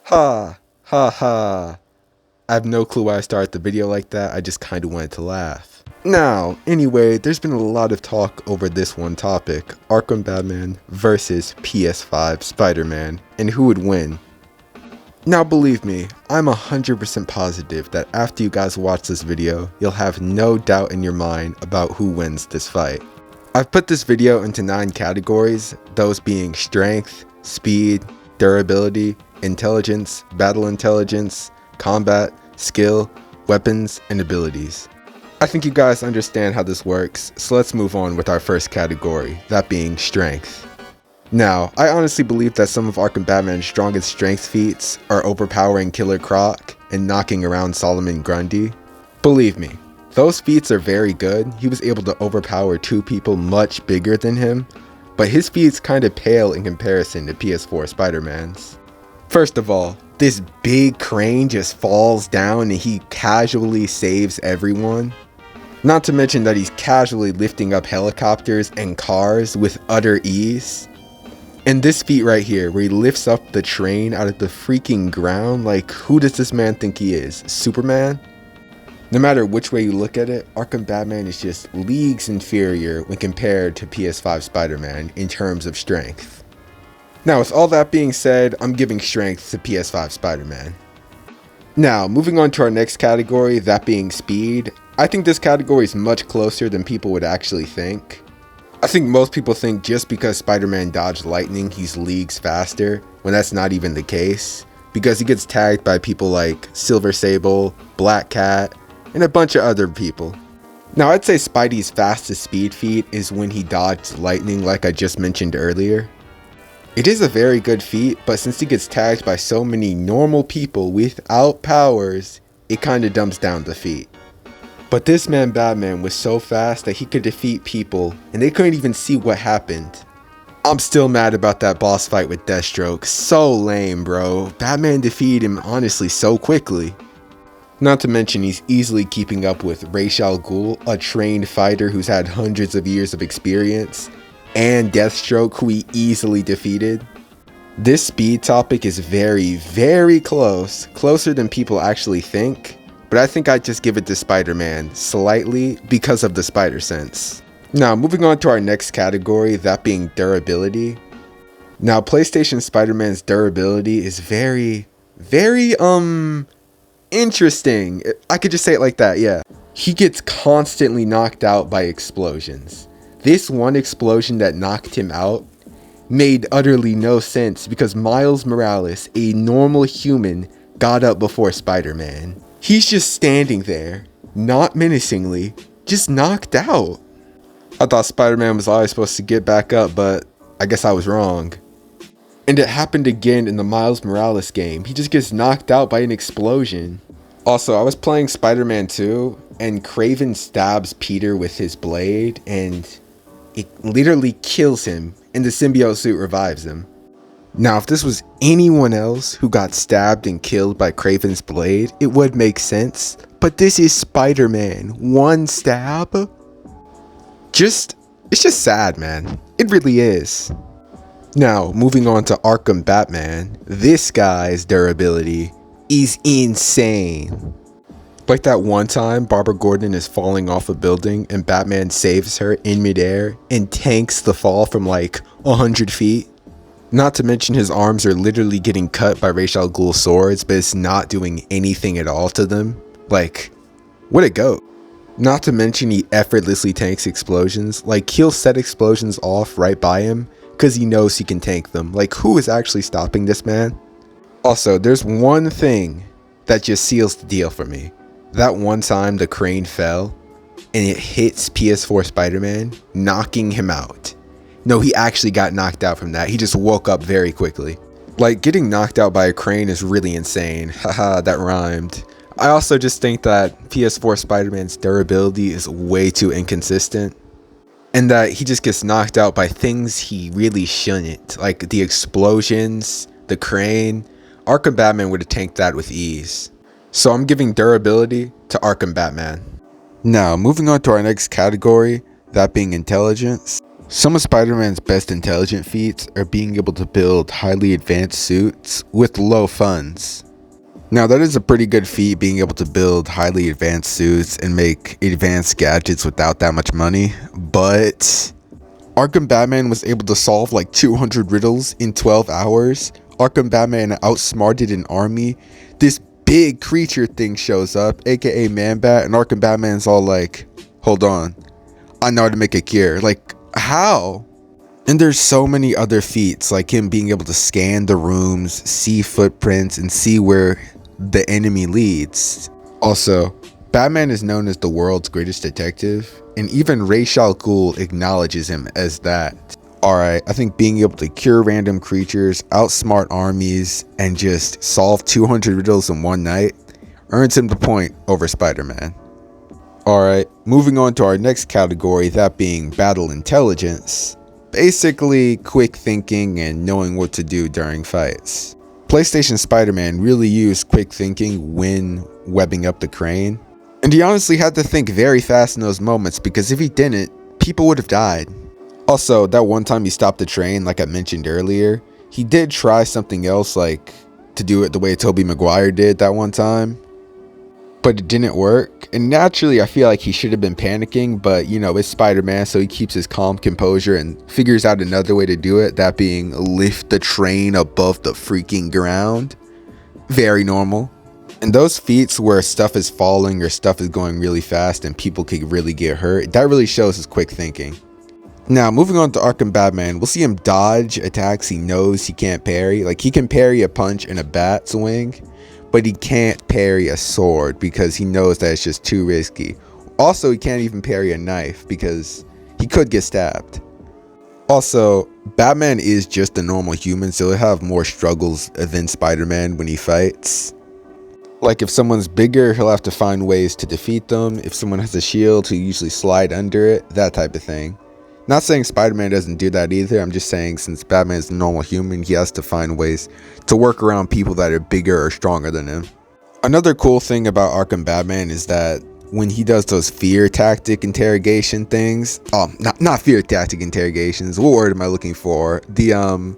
Ha, ha, ha. I have no clue why I started the video like that, I just kinda wanted to laugh. Now, anyway, there's been a lot of talk over this one topic, Arkham Batman versus PS5 Spider-Man, and who would win. Now believe me, I'm 100% positive that after you guys watch this video, you'll have no doubt in your mind about who wins this fight. I've put this video into 9 categories, those being strength, speed, durability, intelligence, battle intelligence, combat, skill, weapons, and abilities. I think you guys understand how this works, so let's move on with our first category, that being strength. Now, I honestly believe that some of Arkham Batman's strongest strength feats are overpowering Killer Croc and knocking around Solomon Grundy. Believe me, those feats are very good. He was able to overpower 2 people much bigger than him, but his feats kinda pale in comparison to PS4 Spider-Man's. First of all, this big crane just falls down and he casually saves everyone. Not to mention that he's casually lifting up helicopters and cars with utter ease. And this feat right here, where he lifts up the train out of the freaking ground, like who does this man think he is? Superman? No matter which way you look at it, Arkham Batman is just leagues inferior when compared to PS5 Spider-Man in terms of strength. Now with all that being said, I'm giving strength to PS5 Spider-Man. Now, moving on to our next category, that being speed. I think this category is much closer than people would actually think. I think most people think just because Spider-Man dodged lightning, he's leagues faster, when that's not even the case, because he gets tagged by people like Silver Sable, Black Cat, and a bunch of other people. Now I'd say Spidey's fastest speed feat is when he dodged lightning like I just mentioned earlier. It is a very good feat, but since he gets tagged by so many normal people without powers, it kinda dumps down the feat. But this man Batman was so fast that he could defeat people and they couldn't even see what happened. I'm still mad about that boss fight with Deathstroke, so lame bro. Batman defeated him honestly so quickly. Not to mention he's easily keeping up with Ra's al Ghul, a trained fighter who's had hundreds of years of experience, and Deathstroke, who he easily defeated. This speed topic is very, very close, closer than people actually think. But I think I'd just give it to Spider-Man slightly because of the spider sense. Now moving on to our next category, that being durability. Now PlayStation Spider-Man's durability is very interesting. I could just say it like that, yeah. He gets constantly knocked out by explosions. This one explosion that knocked him out made utterly no sense because Miles Morales, a normal human, got up before Spider-Man. He's just standing there, not menacingly, just knocked out. I thought Spider-Man was always supposed to get back up, but I guess I was wrong. And it happened again in the Miles Morales game. He just gets knocked out by an explosion. Also, I was playing Spider-Man 2, and Kraven stabs Peter with his blade, and it literally kills him, and the symbiote suit revives him. Now, if this was anyone else who got stabbed and killed by Kraven's blade, it would make sense. But this is Spider-Man. One stab? It's just sad, man. It really is. Now, moving on to Arkham Batman. This guy's durability is insane. Like that one time Barbara Gordon is falling off a building and Batman saves her in midair and tanks the fall from like 100 feet. Not to mention his arms are literally getting cut by Ra's al Ghul's swords, but it's not doing anything at all to them. Like, what a goat. Not to mention he effortlessly tanks explosions. Like, he'll set explosions off right by him because he knows he can tank them. Like, who is actually stopping this man? Also, there's one thing that just seals the deal for me. That one time the crane fell and it hits PS4 Spider-Man, knocking him out. No, he actually got knocked out from that. He just woke up very quickly. Like, getting knocked out by a crane is really insane. Haha, that rhymed. I also just think that PS4 Spider-Man's durability is way too inconsistent. And that he just gets knocked out by things he really shouldn't. Like the explosions, the crane. Arkham Batman would have tanked that with ease. So I'm giving durability to Arkham Batman. Now, moving on to our next category, that being intelligence. Some of Spider-Man's best intelligent feats are being able to build highly advanced suits with low funds. Now that is a pretty good feat, being able to build highly advanced suits and make advanced gadgets without that much money, but Arkham Batman was able to solve like 200 riddles in 12 hours. Arkham Batman outsmarted an army. This big creature thing shows up, aka Man-Bat, and Arkham Batman's all like, hold on, I know how to make a cure. Like, how? And there's so many other feats, like him being able to scan the rooms, see footprints, and see where the enemy leads. Also, Batman is known as the world's greatest detective, and even Ra's al Ghul acknowledges him as that. Alright, I think being able to cure random creatures, outsmart armies, and just solve 200 riddles in one night earns him the point over Spider-Man. Alright, moving on to our next category, that being battle intelligence. Basically, quick thinking and knowing what to do during fights. PlayStation Spider-Man really used quick thinking when webbing up the crane. And he honestly had to think very fast in those moments, because if he didn't, people would have died. Also, that one time he stopped the train, like I mentioned earlier, he did try something else, like to do it the way Tobey Maguire did that one time, but it didn't work. And naturally, I feel like he should have been panicking, but you know, it's Spider-Man, so he keeps his calm composure and figures out another way to do it, that being lift the train above the freaking ground. Very normal. And those feats where stuff is falling or stuff is going really fast and people could really get hurt, that really shows his quick thinking. Now, moving on to Arkham Batman, we'll see him dodge attacks he knows he can't parry. Like, he can parry a punch in a bat swing, but he can't parry a sword because he knows that it's just too risky. Also, he can't even parry a knife because he could get stabbed. Also, Batman is just a normal human, so he'll have more struggles than Spider-Man when he fights. Like, if someone's bigger, he'll have to find ways to defeat them. If someone has a shield, he'll usually slide under it, that type of thing. Not saying Spider-Man doesn't do that either. I'm just saying, since Batman is a normal human, he has to find ways to work around people that are bigger or stronger than him. Another cool thing about Arkham Batman is that when he does those fear tactic interrogation things, not fear tactic interrogations, what word am I looking for? The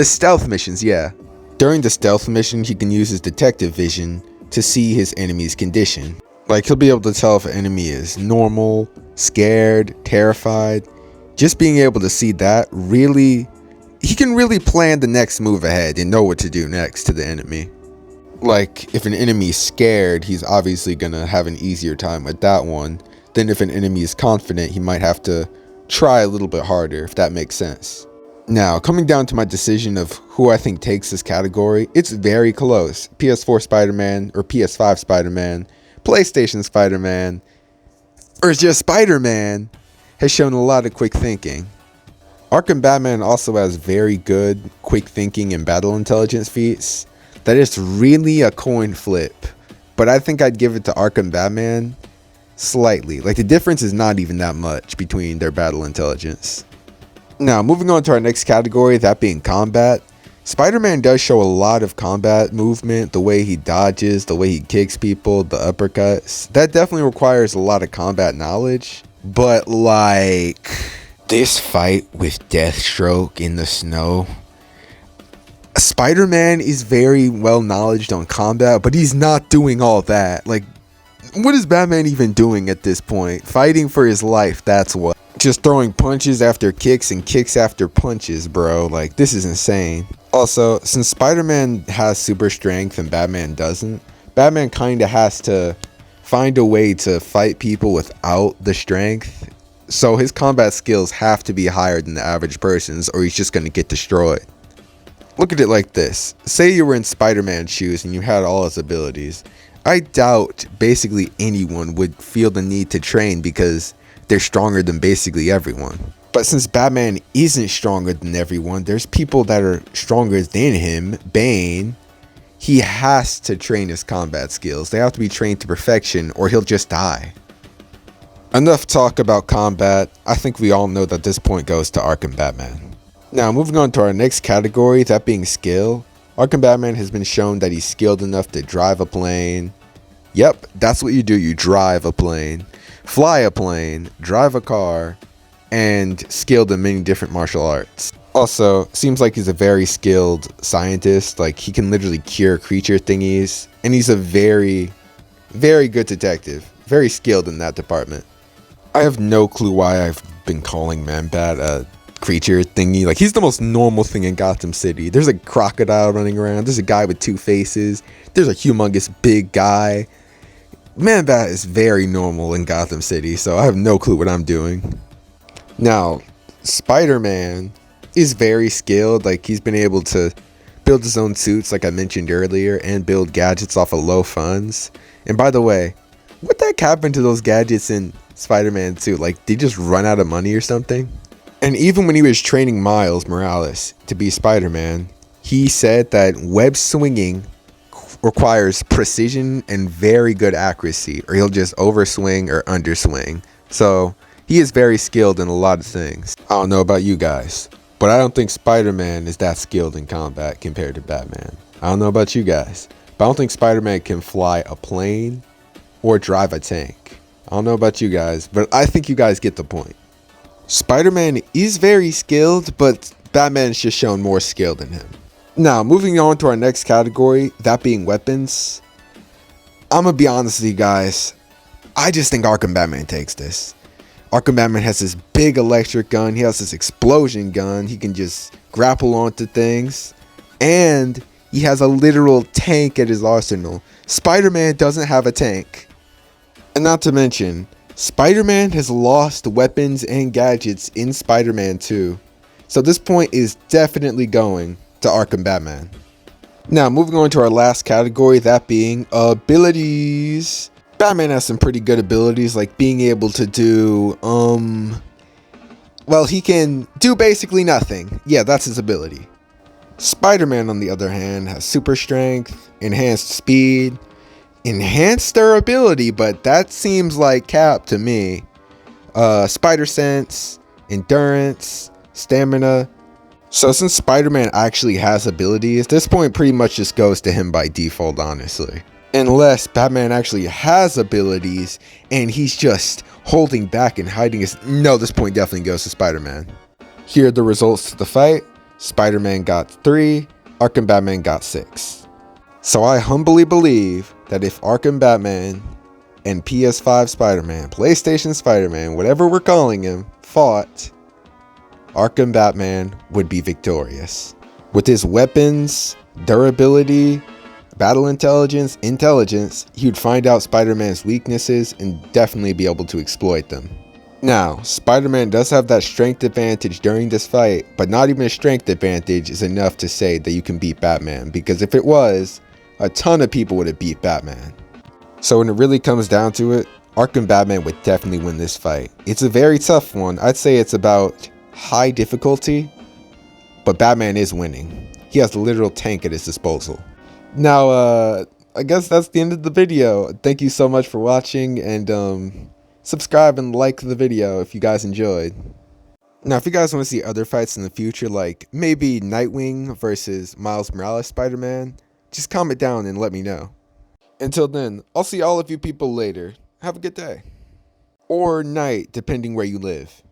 stealth missions, yeah. During the stealth mission, he can use his detective vision to see his enemy's condition. Like, he'll be able to tell if an enemy is normal, scared, terrified. Just being able to see that, really, he can really plan the next move ahead and know what to do next to the enemy. Like, if an enemy is scared, he's obviously gonna have an easier time with that one. Then if an enemy is confident, he might have to try a little bit harder, if that makes sense. Now, coming down to my decision of who I think takes this category, it's very close. PS4 Spider-Man, or Ps5 Spider-Man, PlayStation Spider-Man, or just Spider-Man, has shown a lot of quick thinking. Arkham Batman also has very good quick thinking and battle intelligence feats that is really a coin flip, but I think I'd give it to Arkham Batman slightly. Like, the difference is not even that much between their battle intelligence. Now, moving on to our next category, that being combat. Spider-Man does show a lot of combat movement, the way he dodges, the way he kicks people, the uppercuts. That definitely requires a lot of combat knowledge. But like, this fight with Deathstroke in the snow, Spider-Man is very well knowledgeable on combat, but he's not doing all that. Like, what is Batman even doing at this point? Fighting for his life, that's what. Just throwing punches after kicks and kicks after punches, bro. Like, this is insane. Also, since Spider-Man has super strength and Batman doesn't, Batman kind of has to find a way to fight people without the strength. So his combat skills have to be higher than the average person's, or he's just going to get destroyed. Look at it like this. Say you were in Spider-Man's shoes and you had all his abilities. I doubt basically anyone would feel the need to train because they're stronger than basically everyone. But since Batman isn't stronger than everyone, there's people that are stronger than him. Bane, he has to train his combat skills. They have to be trained to perfection or he'll just die. Enough talk about combat. I think we all know that this point goes to Arkham Batman. Now, moving on to our next category, that being skill. Arkham Batman has been shown that he's skilled enough to drive a plane. Yep, that's what you do. You drive a plane, fly a plane, drive a car, and skilled in many different martial arts. Also, seems like he's a very skilled scientist. Like, he can literally cure creature thingies, and he's a very, very good detective. Very skilled in that department. I have no clue why I've been calling Man-Bat a creature thingy. Like, he's the most normal thing in Gotham City. There's a crocodile running around. There's a guy with 2 faces. There's a humongous big guy. Man-Bat is very normal in Gotham City, so I have no clue what I'm doing. Now, Spider-Man is very skilled. Like, he's been able to build his own suits, like I mentioned earlier, and build gadgets off of low funds. And by the way, what the heck happened to those gadgets in Spider-Man 2? Like, did he just run out of money or something? And even when he was training Miles Morales to be Spider-Man, he said that web swinging requires precision and very good accuracy, or he'll just overswing or underswing. So he is very skilled in a lot of things. I don't know about you guys, but I don't think Spider-Man is that skilled in combat compared to Batman. I don't know about you guys, but I don't think Spider-Man can fly a plane or drive a tank. I don't know about you guys, but I think you guys get the point. Spider-Man is very skilled, but Batman's just shown more skill than him. Now, moving on to our next category, that being weapons. I'm gonna be honest with you guys, I just think Arkham Batman takes this. Arkham Batman has this big electric gun, he has this explosion gun, he can just grapple onto things, and he has a literal tank at his arsenal. Spider-Man doesn't have a tank. And not to mention, Spider-Man has lost weapons and gadgets in Spider-Man 2. So this point is definitely going to Arkham Batman. Now, moving on to our last category, that being abilities. Batman has some pretty good abilities, like being able to do, well, he can do basically nothing. Yeah, that's his ability. Spider-Man, on the other hand, has super strength, enhanced speed, enhanced durability, but that seems like cap to me. Spider sense, endurance, stamina. So since Spider-Man actually has abilities, this point pretty much just goes to him by default, honestly. Unless Batman actually has abilities and he's just holding back and hiding his... No, this point definitely goes to Spider-Man. Here are the results to the fight. Spider-Man got 3, Arkham Batman got 6. So I humbly believe that if Arkham Batman and PS5 Spider-Man, PlayStation Spider-Man, whatever we're calling him, fought, Arkham Batman would be victorious. With his weapons, durability, battle intelligence, he would find out Spider-Man's weaknesses and definitely be able to exploit them. Now, Spider-Man does have that strength advantage during this fight, but not even a strength advantage is enough to say that you can beat Batman, because if it was, a ton of people would have beat Batman. So when it really comes down to it, Arkham Batman would definitely win this fight. It's a very tough one. I'd say it's about high difficulty, but Batman is winning. He has a literal tank at his disposal. Now, I guess that's the end of the video. Thank you so much for watching, and subscribe and like the video if you guys enjoyed. Now, if you guys want to see other fights in the future, like maybe Nightwing versus Miles Morales Spider-Man, just comment down and let me know. Until then, I'll see all of you people later. Have a good day. Or night, depending where you live.